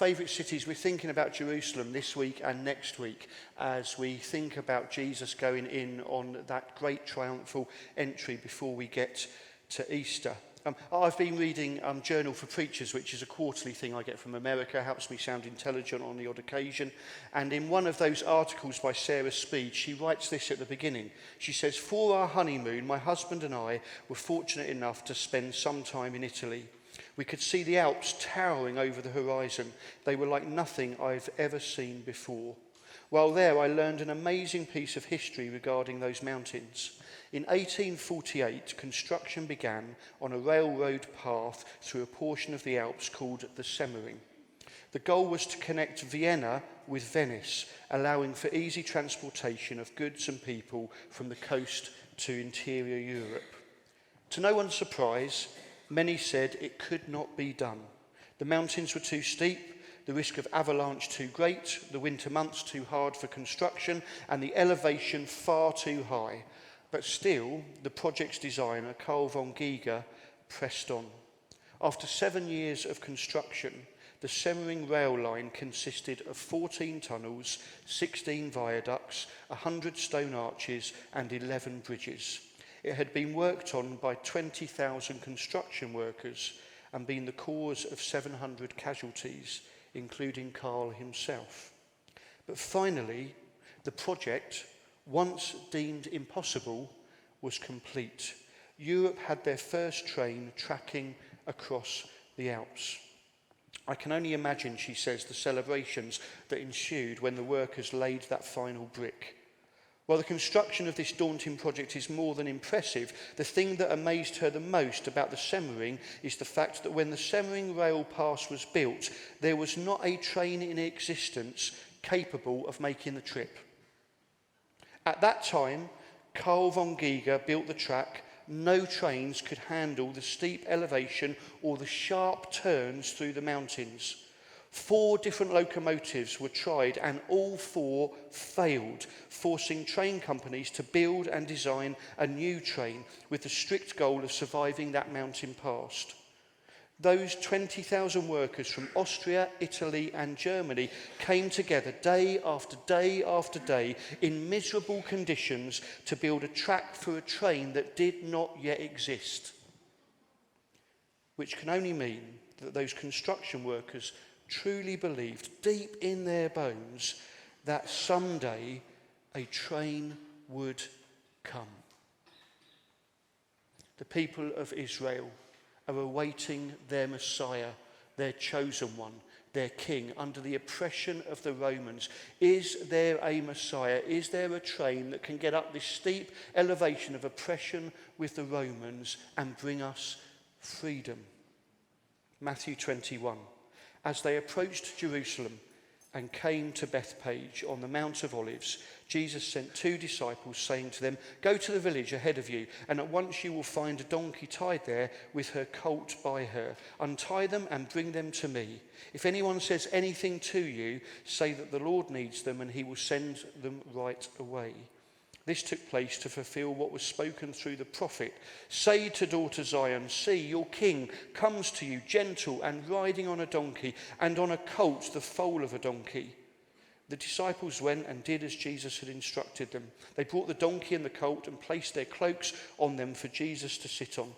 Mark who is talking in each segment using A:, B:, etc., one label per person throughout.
A: favourite cities. We're thinking about Jerusalem this week and next week as we think about Jesus going in on that great triumphal entry before we get to Easter. I've been reading Journal for Preachers, which is a quarterly thing I get from America. Helps me sound intelligent on the odd occasion. And in one of those articles by Sarah Speed, she writes this at the beginning. She says, "For our honeymoon, my husband and I were fortunate enough to spend some time in Italy. We could see the Alps towering over the horizon. They were like nothing I've ever seen before. While there, I learned an amazing piece of history regarding those mountains. In 1848, construction began on a railroad path through a portion of the Alps called the Semmering. The goal was to connect Vienna with Venice, allowing for easy transportation of goods and people from the coast to interior Europe. To no one's surprise, many said it could not be done. The mountains were too steep, the risk of avalanche too great, the winter months too hard for construction, and the elevation far too high. But still, the project's designer, Carl von Giger, pressed on. After 7 years of construction, the Semmering rail line consisted of 14 tunnels, 16 viaducts, 100 stone arches, and 11 bridges. It had been worked on by 20,000 construction workers and been the cause of 700 casualties, including Carl himself. But finally, the project, once deemed impossible, was complete. Europe had their first train tracking across the Alps. I can only imagine, she says, the celebrations that ensued when the workers laid that final brick. While the construction of this daunting project is more than impressive, the thing that amazed her the most about the Semmering is the fact that when the Semmering rail pass was built, there was not a train in existence capable of making the trip. At that time, Carl von Giger built the track. No trains could handle the steep elevation or the sharp turns through the mountains. 4 different locomotives were tried and all 4 failed, forcing train companies to build and design a new train with the strict goal of surviving that mountain pass. Those 20,000 workers from Austria, Italy and Germany came together day after day after day in miserable conditions to build a track for a train that did not yet exist. Which can only mean that those construction workers truly believed deep in their bones that someday a train would come. The people of Israel are awaiting their Messiah, their chosen one, their king, under the oppression of the Romans. Is there a Messiah? Is there a train that can get up this steep elevation of oppression with the Romans and bring us freedom? Matthew 21. As they approached Jerusalem and came to Bethpage on the Mount of Olives, Jesus sent 2 disciples, saying to them, "Go to the village ahead of you, and at once you will find a donkey tied there with her colt by her. Untie them and bring them to me. If anyone says anything to you, say that the Lord needs them, and he will send them right away." This took place to fulfill what was spoken through the prophet. "Say to daughter Zion, see, your king comes to you, gentle and riding on a donkey, and on a colt, the foal of a donkey." The disciples went and did as Jesus had instructed them. They brought the donkey and the colt and placed their cloaks on them for Jesus to sit on.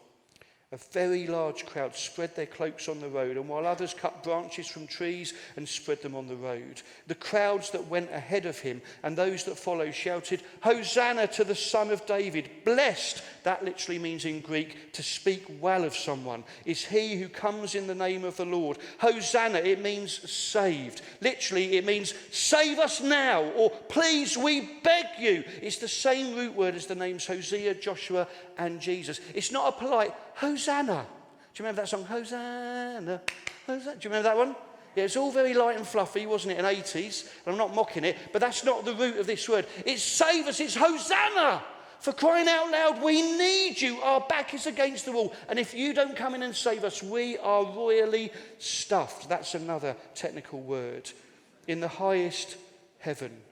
A: A very large crowd spread their cloaks on the road, and while others cut branches from trees and spread them on the road. The crowds that went ahead of him and those that followed shouted, "Hosanna to the Son of David. Blessed," that literally means in Greek, to speak well of someone, "is he who comes in the name of the Lord." Hosanna, it means saved. Literally, it means save us now, or please, we beg you. It's the same root word as the names Hosea, Joshua, and Jesus. It's not a polite Hosanna. Do you remember that song? Hosanna, Hosanna. Do you remember that one? Yeah, it's all very light and fluffy, wasn't it, in the 80s? And I'm not mocking it, but that's not the root of this word. It's save us, it's Hosanna. For crying out loud, we need you. Our back is against the wall. And if you don't come in and save us, we are royally stuffed. That's another technical word. In the highest heaven.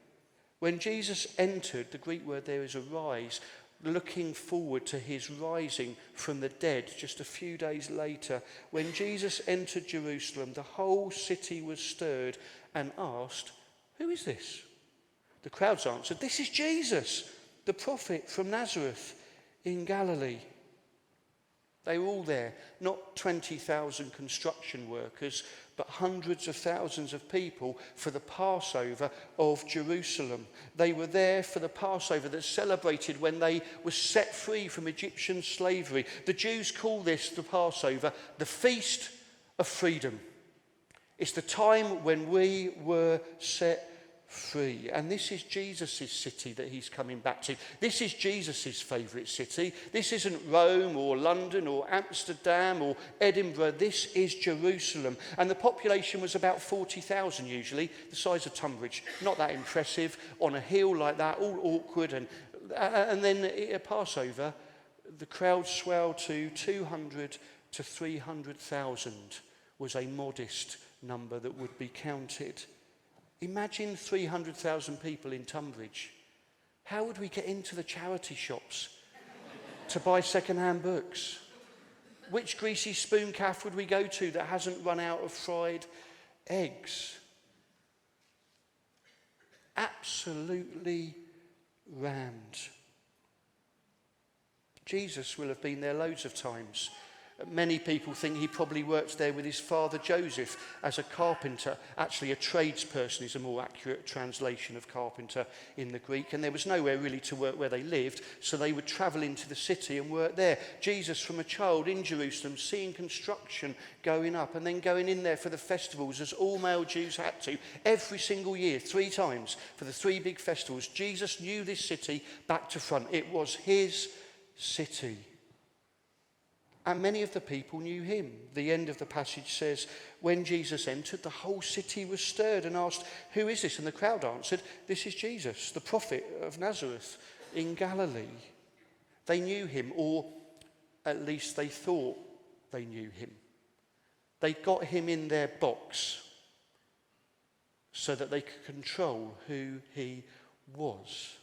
A: When Jesus entered, the Greek word there is arise. looking forward to his rising from the dead just a few days later. When Jesus entered Jerusalem, the whole city was stirred and asked, "Who is this?" The crowds answered, "This is Jesus, the prophet from Nazareth in Galilee." They were all there, not 20,000 construction workers, but hundreds of thousands of people for the Passover of Jerusalem. They were there for the Passover that's celebrated when they were set free from Egyptian slavery. The Jews call this, the Passover, the Feast of Freedom. It's the time when we were set free. And this is Jesus' city that he's coming back to. This is Jesus' favourite city. This isn't Rome or London or Amsterdam or Edinburgh. This is Jerusalem. And the population was about 40,000 usually, the size of Tonbridge. Not that impressive, on a hill like that, all awkward. And then at Passover, the crowd swelled to 200 to 300,000 was a modest number that would be counted. Imagine 300,000 people in Tonbridge. How would we get into the charity shops to buy second-hand books? Which greasy spoon cafe would we go to that hasn't run out of fried eggs? Absolutely rammed. Jesus will have been there loads of times. Many people think he probably worked there with his father Joseph as a carpenter. Actually, a tradesperson is a more accurate translation of carpenter in the Greek. And there was nowhere really to work where they lived, so they would travel into the city and work there. Jesus, from a child in Jerusalem, seeing construction going up and then going in there for the festivals, as all male Jews had to, every single year, 3 times, for the 3 big festivals. Jesus knew this city back to front. It was his city. And many of the people knew him. The end of the passage says, when Jesus entered, the whole city was stirred and asked, "Who is this?" And the crowd answered, "This is Jesus, the prophet of Nazareth in Galilee." They knew him, or at least they thought they knew him. They got him in their box so that they could control who he was.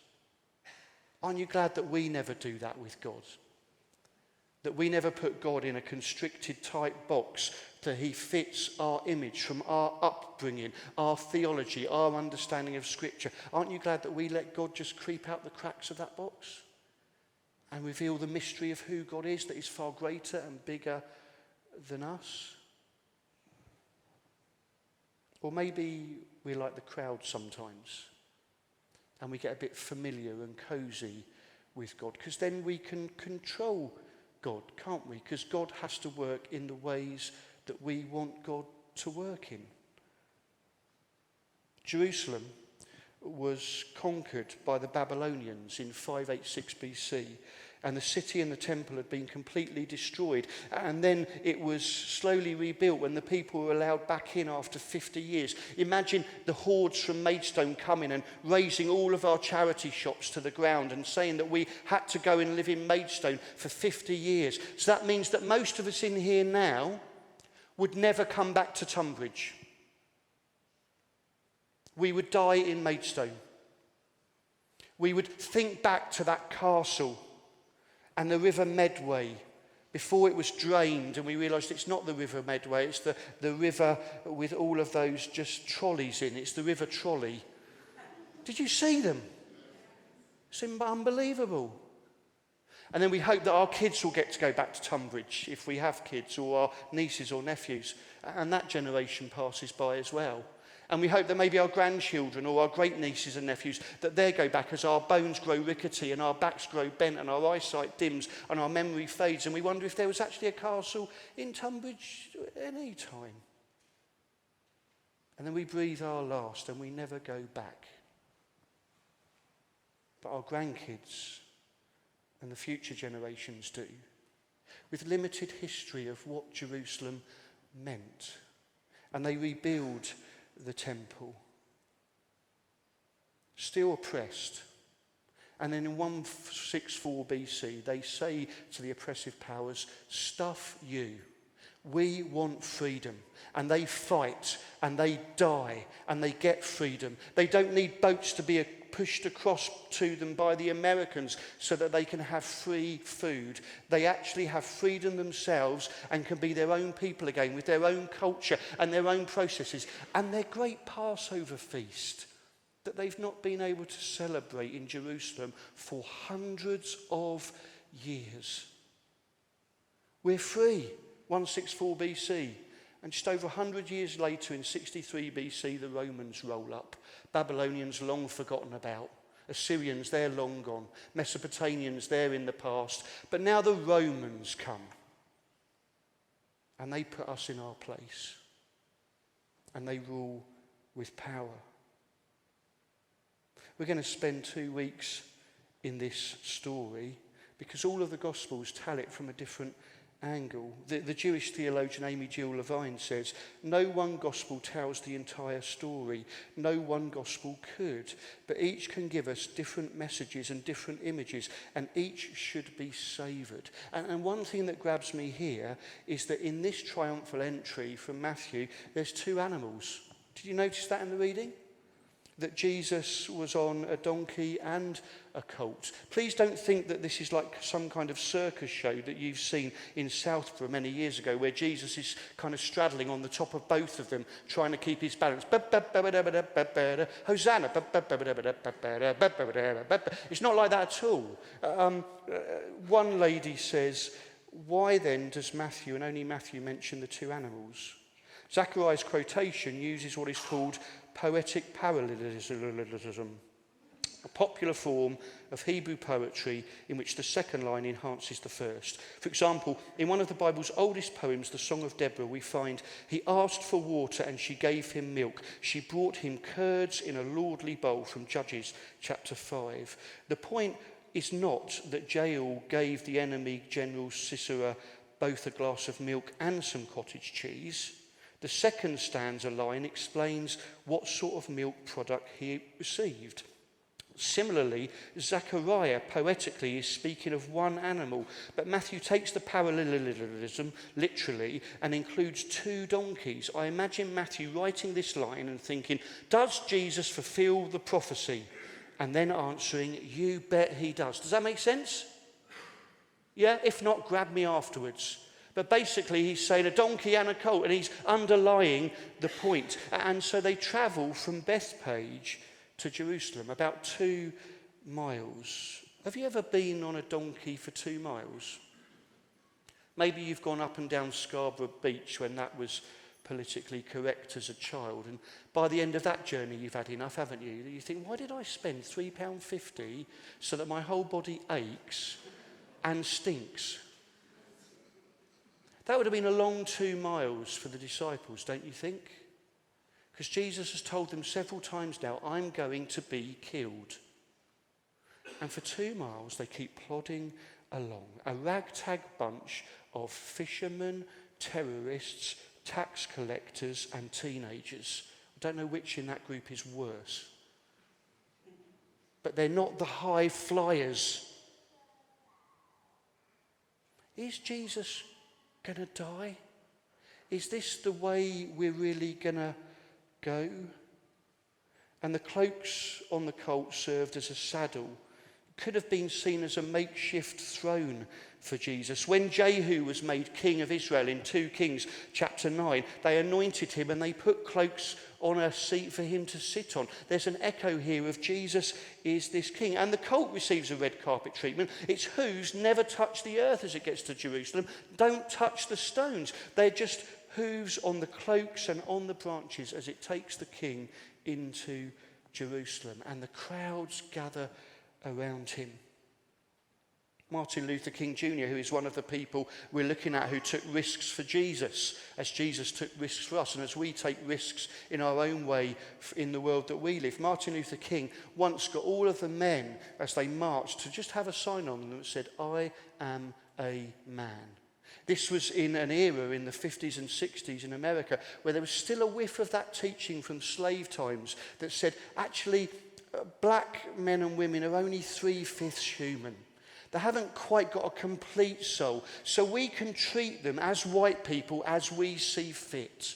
A: Aren't you glad that we never do that with God? That we never put God in a constricted, tight box that he fits our image from our upbringing, our theology, our understanding of Scripture. Aren't you glad that we let God just creep out the cracks of that box and reveal the mystery of who God is, that is far greater and bigger than us? Or maybe we're like the crowd sometimes and we get a bit familiar and cozy with God, because then we can control God, can't we? Because God has to work in the ways that we want God to work in. Jerusalem was conquered by the Babylonians in 586 BC, and the city and the temple had been completely destroyed. And then it was slowly rebuilt when the people were allowed back in after 50 years. Imagine the hordes from Maidstone coming and razing all of our charity shops to the ground and saying that we had to go and live in Maidstone for 50 years. So that means that most of us in here now would never come back to Tonbridge. We would die in Maidstone. We would think back to that castle and the River Medway before it was drained, and we realised it's not the River Medway, it's the river with all of those just trolleys in. It's the River Trolley. Did you see them? It's unbelievable. And then we hope that our kids will get to go back to Tonbridge, if we have kids, or our nieces or nephews. And that generation passes by as well. And we hope that maybe our grandchildren or our great nieces and nephews, that they go back as our bones grow rickety and our backs grow bent and our eyesight dims and our memory fades. And we wonder if there was actually a castle in Tonbridge at any time. And then we breathe our last and we never go back. But our grandkids and the future generations do, with limited history of what Jerusalem meant. And they rebuild the temple, still oppressed. And then in 164 BC, they say to the oppressive powers, "Stuff you. We want freedom." And they fight and they die and they get freedom. They don't need boats to be pushed across to them by the Americans so that they can have free food. They actually have freedom themselves and can be their own people again with their own culture and their own processes. And their great Passover feast that they've not been able to celebrate in Jerusalem for hundreds of years. We're free, 164 BC. And just over 100 years later, in 63 BC, the Romans roll up. Babylonians long forgotten about. Assyrians, they're long gone. Mesopotamians, they're in the past. But now the Romans come. And they put us in our place. And they rule with power. We're going to spend 2 weeks in this story because all of the Gospels tell it from a different angle. The Jewish theologian Amy Jill Levine says, no one gospel tells the entire story. No one gospel could. But each can give us different messages and different images, and each should be savoured. And one thing that grabs me here is that in this triumphal entry from Matthew, there's 2 animals. Did you notice that in the reading? That Jesus was on a donkey and a colt. Please don't think that this is like some kind of circus show that you've seen in Southborough many years ago, where Jesus is kind of straddling on the top of both of them, trying to keep his balance. Hosanna. It's not like that at all. One lady says, why then does Matthew, and only Matthew, mention the 2 animals? Zechariah's quotation uses what is called poetic parallelism, a popular form of Hebrew poetry in which the second line enhances the first. For example, in one of the Bible's oldest poems, the Song of Deborah, we find, he asked for water and she gave him milk. She brought him curds in a lordly bowl, from Judges chapter 5. The point is not that Jael gave the enemy General Sisera both a glass of milk and some cottage cheese. The second stanza line explains what sort of milk product he received. Similarly, Zechariah poetically is speaking of one animal, but Matthew takes the parallelism literally and includes 2 donkeys. I imagine Matthew writing this line and thinking, does Jesus fulfill the prophecy? And then answering, you bet he does. Does that make sense? Yeah, if not, grab me afterwards. But basically he's saying a donkey and a colt, and he's underlying the point. And so they travel from Bethpage to Jerusalem, about 2 miles. Have you ever been on a donkey for 2 miles? Maybe you've gone up and down Scarborough Beach when that was politically correct as a child, and by the end of that journey you've had enough, haven't you? You think, why did I spend £3.50 so that my whole body aches and stinks? That would have been a long 2 miles for the disciples, don't you think? Because Jesus has told them several times now, I'm going to be killed. And for 2 miles they keep plodding along. A ragtag bunch of fishermen, terrorists, tax collectors and teenagers. I don't know which in that group is worse. But they're not the high flyers. Is Jesus going to die? Is this the way we're really going to go? And the cloaks on the colt served as a saddle. Could have been seen as a makeshift throne for Jesus. When Jehu was made king of Israel in 2 Kings chapter 9, they anointed him and they put cloaks on a seat for him to sit on. There's an echo here of Jesus is this king. And the colt receives a red carpet treatment. Its hooves never touch the earth as it gets to Jerusalem. Don't touch the stones. They're just hooves on the cloaks and on the branches as it takes the king into Jerusalem. And the crowds gather around him. Martin Luther King Jr., who is one of the people we're looking at who took risks for Jesus, as Jesus took risks for us, and as we take risks in our own way in the world that we live. Martin Luther King once got all of the men, as they marched, to just have a sign on them that said, I am a man. This was in an era in the 50s and 60s in America where there was still a whiff of that teaching from slave times that said, actually, black men and women are only 3/5 human. They haven't quite got a complete soul. So we can treat them as white people as we see fit.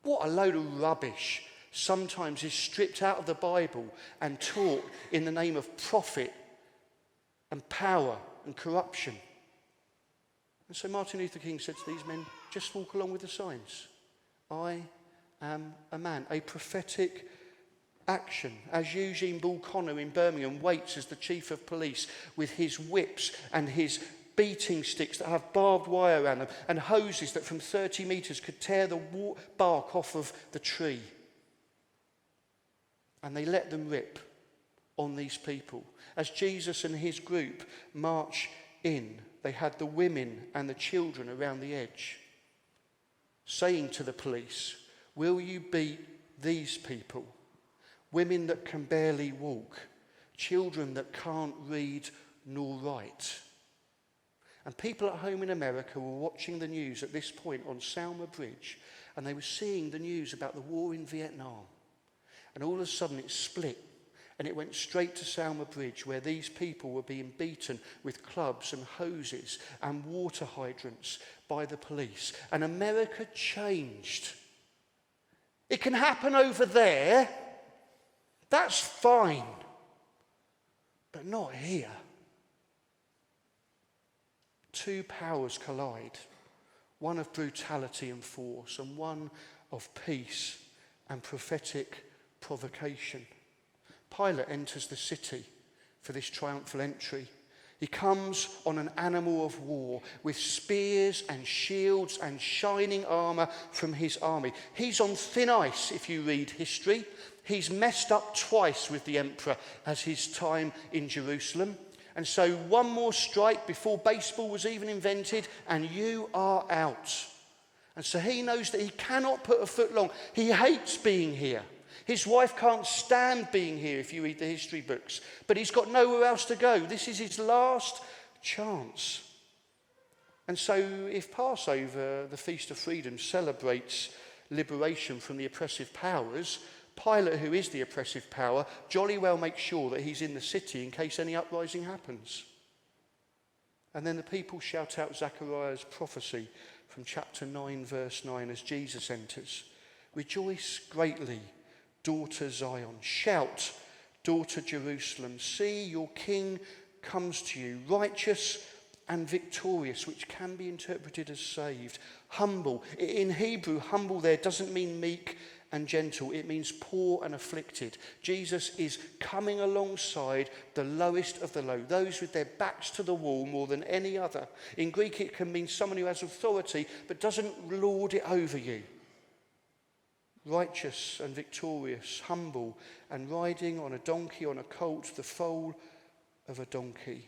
A: What a load of rubbish sometimes is stripped out of the Bible and taught in the name of profit and power and corruption. And so Martin Luther King said to these men, just walk along with the signs. I am a man. A prophetic action. As Eugene Bull Connor in Birmingham waits as the chief of police with his whips and his beating sticks that have barbed wire around them and hoses that from 30 metres could tear the bark off of the tree. And they let them rip on these people. As Jesus and his group march in, they had the women and the children around the edge, saying to the police, will you beat these people? Women that can barely walk, children that can't read nor write. And people at home in America were watching the news at this point on Selma Bridge, and they were seeing the news about the war in Vietnam. And all of a sudden it split, and it went straight to Selma Bridge, where these people were being beaten with clubs and hoses and water hydrants by the police. And America changed. It can happen over there. That's fine. But not here. Two powers collide. One of brutality and force, and one of peace and prophetic provocation. Pilate enters the city for this triumphal entry. He comes on an animal of war with spears and shields and shining armour from his army. He's on thin ice, if you read history. He's messed up twice with the emperor as his time in Jerusalem. And so one more strike before baseball was even invented, and you are out. And so he knows that he cannot put a foot long. He hates being here. His wife can't stand being here if you read the history books. But he's got nowhere else to go. This is his last chance. And so if Passover, the Feast of Freedom, celebrates liberation from the oppressive powers, Pilate, who is the oppressive power, jolly well makes sure that he's in the city in case any uprising happens. And then the people shout out Zechariah's prophecy from chapter 9, verse 9, as Jesus enters. Rejoice greatly, daughter Zion. Shout, daughter Jerusalem. See, your king comes to you, righteous and victorious, which can be interpreted as saved. Humble. In Hebrew, humble there doesn't mean meek and gentle. It means poor and afflicted. Jesus is coming alongside the lowest of the low, those with their backs to the wall more than any other. In Greek, it can mean someone who has authority but doesn't lord it over you. Righteous and victorious, humble, and riding on a donkey, on a colt, the foal of a donkey.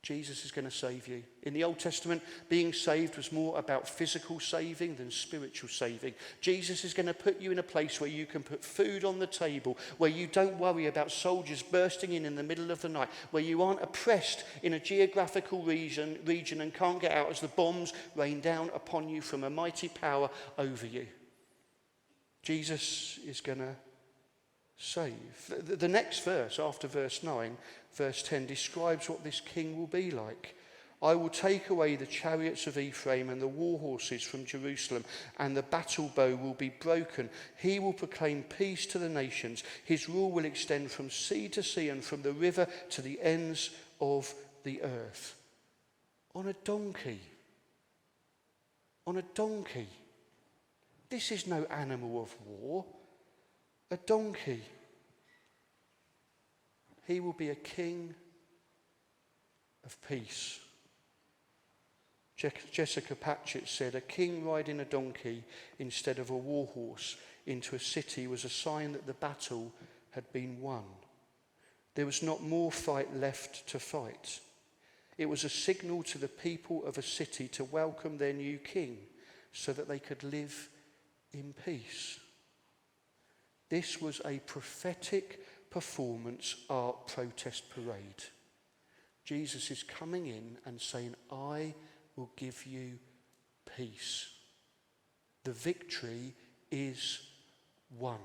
A: Jesus is going to save you. In the Old Testament, being saved was more about physical saving than spiritual saving. Jesus is going to put you in a place where you can put food on the table, where you don't worry about soldiers bursting in the middle of the night, where you aren't oppressed in a geographical region and can't get out as the bombs rain down upon you from a mighty power over you. Jesus is going to save. The next verse, after verse 9, verse 10, describes what this king will be like. I will take away the chariots of Ephraim and the war horses from Jerusalem, and the battle bow will be broken. He will proclaim peace to the nations. His rule will extend from sea to sea and from the river to the ends of the earth. On a donkey. On a donkey. This is no animal of war. A donkey. He will be a king of peace. Jessica Patchett said, a king riding a donkey instead of a war horse into a city was a sign that the battle had been won. There was not more fight left to fight. It was a signal to the people of a city to welcome their new king so that they could live in peace. This was a prophetic performance art protest parade. Jesus is coming in and saying, I will give you peace. The victory is won.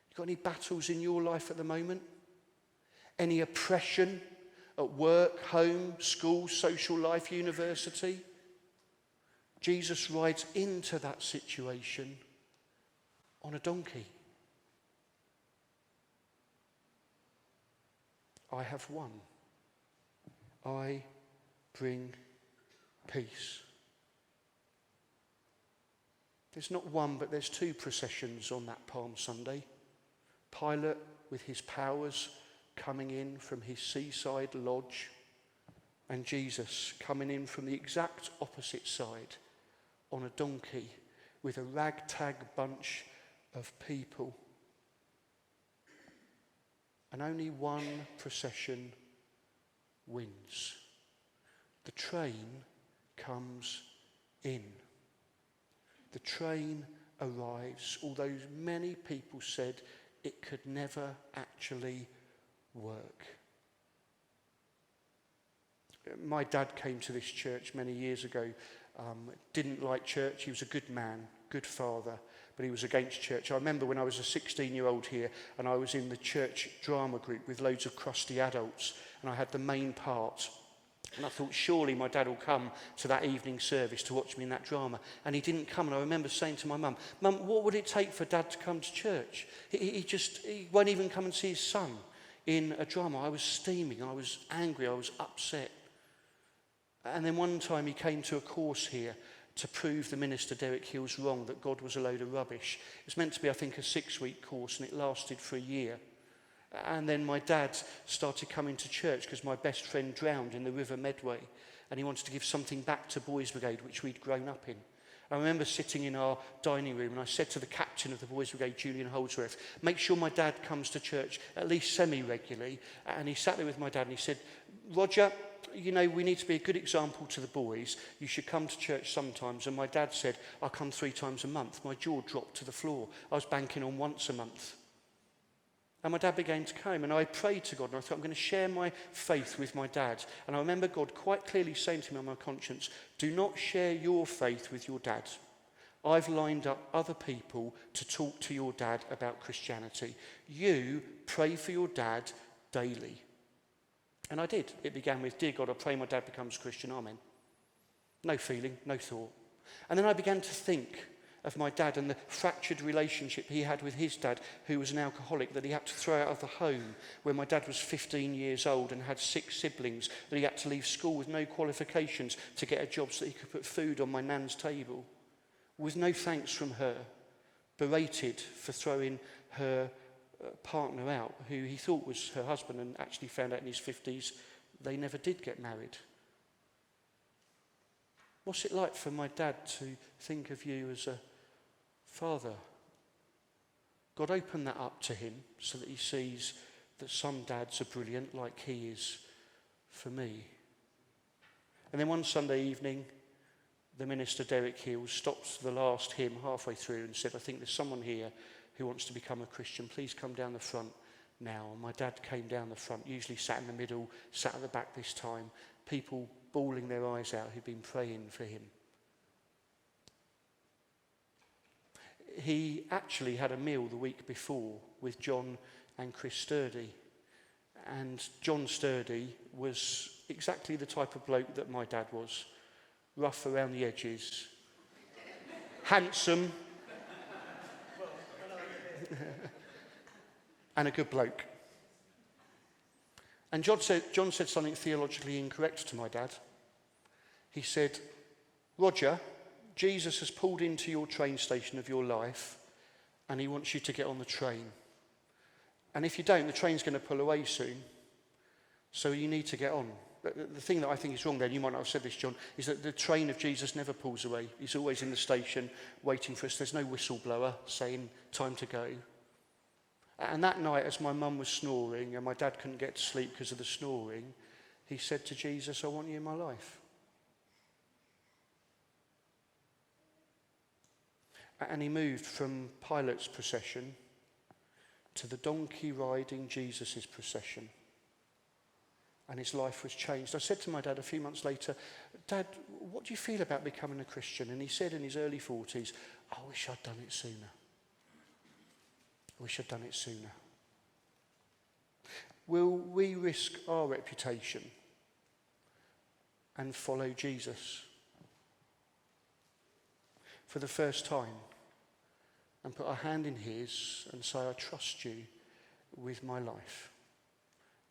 A: You got any battles in your life at the moment? Any oppression at work, home, school, social life, university? Jesus rides into that situation on a donkey. I have won. I bring peace. There's not one, but there's two processions on that Palm Sunday. Pilate with his powers coming in from his seaside lodge, and Jesus coming in from the exact opposite side on a donkey with a ragtag bunch of people. And only one procession wins. The train comes in. The train arrives, although many people said it could never actually work. My dad came to this church many years ago, didn't like church. He was a good man, good father, but he was against church. I remember when I was a 16-year-old here and I was in the church drama group with loads of crusty adults, and I had the main part. And I thought, surely my dad will come to that evening service to watch me in that drama. And he didn't come. And I remember saying to my mum, Mum, what would it take for Dad to come to church? He won't even come and see his son in a drama. I was steaming. I was angry. I was upset. And then one time he came to a course here to prove the minister Derek Hill's wrong, that God was a load of rubbish. It was meant to be, I think, a 6-week course, and it lasted for a year. And then my dad started coming to church because my best friend drowned in the River Medway, and he wanted to give something back to Boys Brigade, which we'd grown up in. I remember sitting in our dining room and I said to the captain of the Boys Brigade, Julian Holdsworth, make sure my dad comes to church at least semi-regularly. And he sat there with my dad and he said, Roger, you know, we need to be a good example to the boys. You should come to church sometimes. And my dad said, I come 3 times a month. My jaw dropped to the floor. I was banking on once a month. And my dad began to come, and I prayed to God, and I thought, I'm going to share my faith with my dad. And I remember God quite clearly saying to me on my conscience, do not share your faith with your dad. I've lined up other people to talk to your dad about Christianity. You pray for your dad daily. And I did. It began with, dear God, I pray my dad becomes Christian, amen. No feeling, no thought. And then I began to think of my dad and the fractured relationship he had with his dad, who was an alcoholic, that he had to throw out of the home when my dad was 15 years old and had 6 siblings, that he had to leave school with no qualifications to get a job so that he could put food on my nan's table, with no thanks from her, berated for throwing her partner out, who he thought was her husband, and actually found out in his 50s they never did get married. What's it like for my dad to think of you as a father? God opened that up to him so that he sees that some dads are brilliant, like he is for me. And then one Sunday evening, the minister Derek Hill stopped the last hymn halfway through and said, I think there's someone here who wants to become a Christian. Please come down the front now. And my dad came down the front, usually sat in the middle, sat at the back this time. People bawling their eyes out who'd been praying for him. He actually had a meal the week before with John and Chris Sturdy. And John Sturdy was exactly the type of bloke that my dad was. Rough around the edges. Handsome. And a good bloke. And John said something theologically incorrect to my dad. He said, Roger, Jesus has pulled into your train station of your life and he wants you to get on the train. And if you don't, the train's going to pull away soon. So you need to get on. The thing that I think is wrong there, and you might not have said this, John, is that the train of Jesus never pulls away. He's always in the station waiting for us. There's no whistleblower saying, time to go. And that night, as my mum was snoring and my dad couldn't get to sleep because of the snoring, he said to Jesus, I want you in my life. And he moved from Pilate's procession to the donkey riding Jesus' procession. And his life was changed. I said to my dad a few months later, Dad, what do you feel about becoming a Christian? And he said in his early 40s, I wish I'd done it sooner. I wish I'd done it sooner. Will we risk our reputation and follow Jesus? for the first time and put our hand in his and say, I trust you with my life,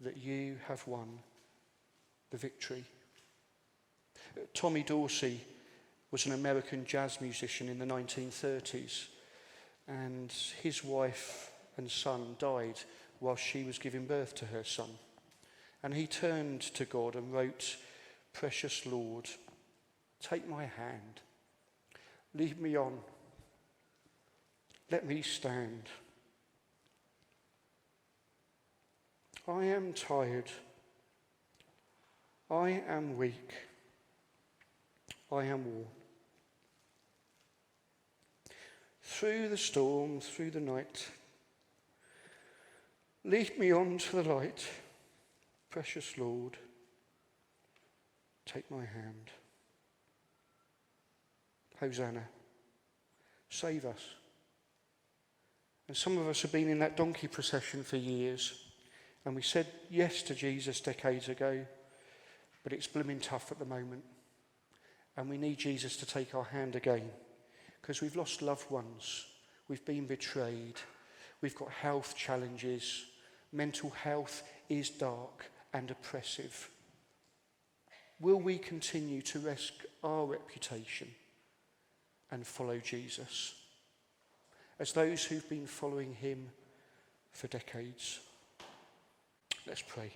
A: that you have won the victory. Tommy Dorsey was an American jazz musician in the 1930s, and his wife and son died while she was giving birth to her son. And he turned to God and wrote, Precious Lord, take my hand, lead me on, let me stand. I am tired, I am weak, I am worn. Through the storm, through the night, lead me on to the light. Precious Lord, take my hand. Hosanna, save us. And some of us have been in that donkey procession for years, and we said yes to Jesus decades ago, but it's blooming tough at the moment. And we need Jesus to take our hand again, because we've lost loved ones, we've been betrayed, we've got health challenges, mental health is dark and oppressive. Will we continue to risk our reputation and follow Jesus as those who've been following him for decades? Let's pray.